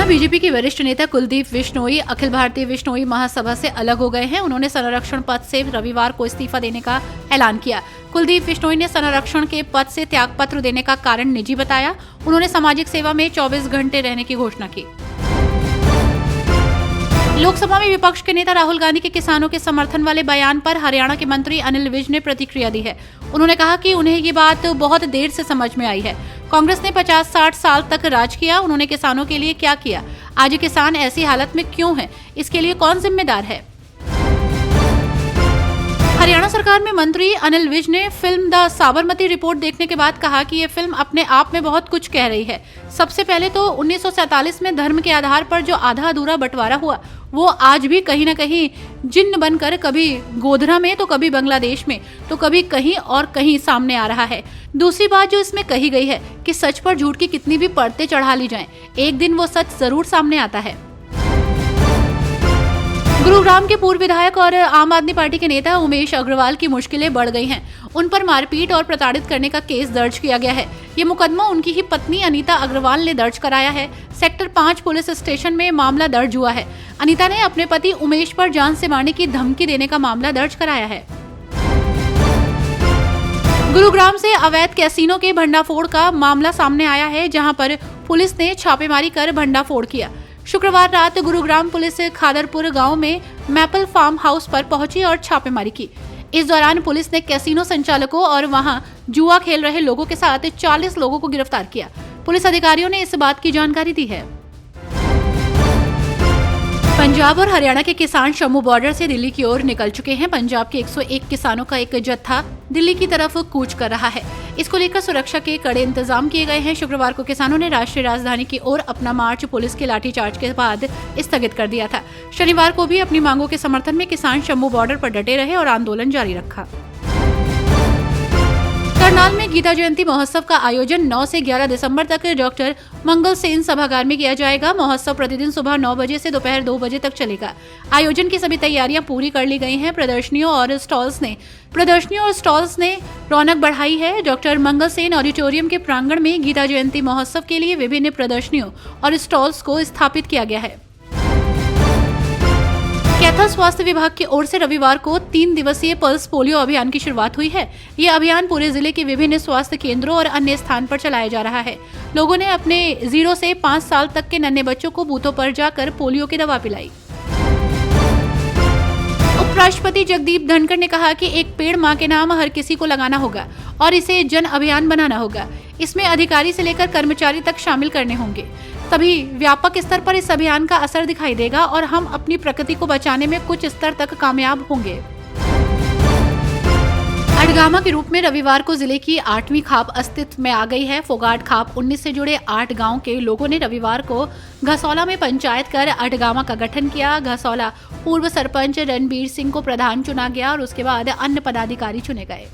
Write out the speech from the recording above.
BJP के वरिष्ठ नेता कुलदीप बिश्नोई अखिल भारतीय बिश्नोई महासभा से अलग हो गए हैं। उन्होंने संरक्षण पद से रविवार को इस्तीफा देने का ऐलान किया। कुलदीप बिश्नोई ने संरक्षण के पद से त्यागपत्र देने का कारण निजी बताया। उन्होंने सामाजिक सेवा में 24 घंटे रहने की घोषणा की। लोकसभा में विपक्ष के नेता राहुल गांधी के किसानों के समर्थन वाले बयान पर हरियाणा के मंत्री अनिल विज ने प्रतिक्रिया दी है। उन्होंने कहा कि उन्हें ये बात बहुत देर से समझ में आई है। कांग्रेस ने 50-60 साल तक राज किया, उन्होंने किसानों के लिए क्या किया? आज किसान ऐसी हालत में क्यों है? इसके लिए कौन जिम्मेदार है? हरियाणा सरकार में मंत्री अनिल विज ने फिल्म द साबरमती रिपोर्ट देखने के बाद कहा कि ये फिल्म अपने आप में बहुत कुछ कह रही है। सबसे पहले तो 1947 में धर्म के आधार पर जो आधा अधूरा बंटवारा हुआ, वो आज भी कहीं न कहीं जिन्न बनकर कभी गोधरा में तो कभी बांग्लादेश में तो कभी कहीं और कहीं सामने आ रहा है। दूसरी बात जो इसमें कही गई है कि सच पर झूठ की कितनी भी परतें चढ़ा ली जाएं, एक दिन वो सच जरूर सामने आता है। गुरुग्राम के पूर्व विधायक और आम आदमी पार्टी के नेता उमेश अग्रवाल की मुश्किलें बढ़ गई हैं। उन पर मारपीट और प्रताड़ित करने का केस दर्ज किया गया है। ये मुकदमा उनकी ही पत्नी अनीता अग्रवाल ने दर्ज कराया है। सेक्टर 5 पुलिस स्टेशन में मामला दर्ज हुआ है। अनीता ने अपने पति उमेश पर जान से मारने की धमकी देने का मामला दर्ज कराया है। गुरुग्राम से अवैध कैसीनो के भंडाफोड़ का मामला सामने आया है, जहां पर पुलिस ने छापेमारी कर भंडाफोड़ किया। शुक्रवार रात गुरुग्राम पुलिस खादरपुर गांव में मैपल फार्म हाउस पर पहुंची और छापेमारी की। इस दौरान पुलिस ने कैसीनो संचालकों और वहां जुआ खेल रहे लोगों के साथ 40 लोगों को गिरफ्तार किया। पुलिस अधिकारियों ने इस बात की जानकारी दी है। पंजाब और हरियाणा के किसान जम्मू बॉर्डर से दिल्ली की ओर निकल चुके हैं। पंजाब के 101 किसानों का एक जत्था दिल्ली की तरफ कूच कर रहा है। इसको लेकर सुरक्षा के कड़े इंतजाम किए गए हैं। शुक्रवार को किसानों ने राष्ट्रीय राजधानी की ओर अपना मार्च पुलिस के लाठीचार्ज के बाद स्थगित कर दिया था। शनिवार को भी अपनी मांगों के समर्थन में किसान जम्मू बॉर्डर पर डटे रहे और आंदोलन जारी रखा। करनाल में गीता जयंती महोत्सव का आयोजन 9 से 11 दिसंबर तक डॉक्टर मंगल सेन सभागार में किया जाएगा। महोत्सव प्रतिदिन सुबह 9 बजे से दोपहर 2 बजे तक चलेगा। आयोजन की सभी तैयारियां पूरी कर ली गई हैं। प्रदर्शनियों और स्टॉल्स ने रौनक बढ़ाई है। डॉक्टर मंगल सेन ऑडिटोरियम के प्रांगण में गीता जयंती महोत्सव के लिए विभिन्न प्रदर्शनियों और स्टॉल्स को स्थापित किया गया है। कैथल स्वास्थ्य विभाग की ओर से रविवार को 3 दिवसीय पल्स पोलियो अभियान की शुरुआत हुई है। ये अभियान पूरे जिले के विभिन्न स्वास्थ्य केंद्रों और अन्य स्थान पर चलाया जा रहा है। लोगों ने अपने 0 से 5 साल तक के नन्हे बच्चों को बूथों पर जाकर पोलियो की दवा पिलाई। उपराष्ट्रपति जगदीप धनखड़ ने कहा कि एक पेड़ मां के नाम हर किसी को लगाना होगा और इसे जन अभियान बनाना होगा। इसमें अधिकारी से लेकर कर्मचारी तक शामिल करने होंगे, तभी व्यापक स्तर पर इस अभियान का असर दिखाई देगा और हम अपनी प्रकृति को बचाने में कुछ स्तर तक कामयाब होंगे। अडगामा के रूप में रविवार को जिले की 8वीं खाप अस्तित्व में आ गई है। फोगाट खाप 19 से जुड़े 8 गांव के लोगों ने रविवार को घसौला में पंचायत कर अडगामा का गठन किया। घसौला पूर्व सरपंच रणबीर सिंह को प्रधान चुना गया और उसके बाद अन्य पदाधिकारी चुने गए।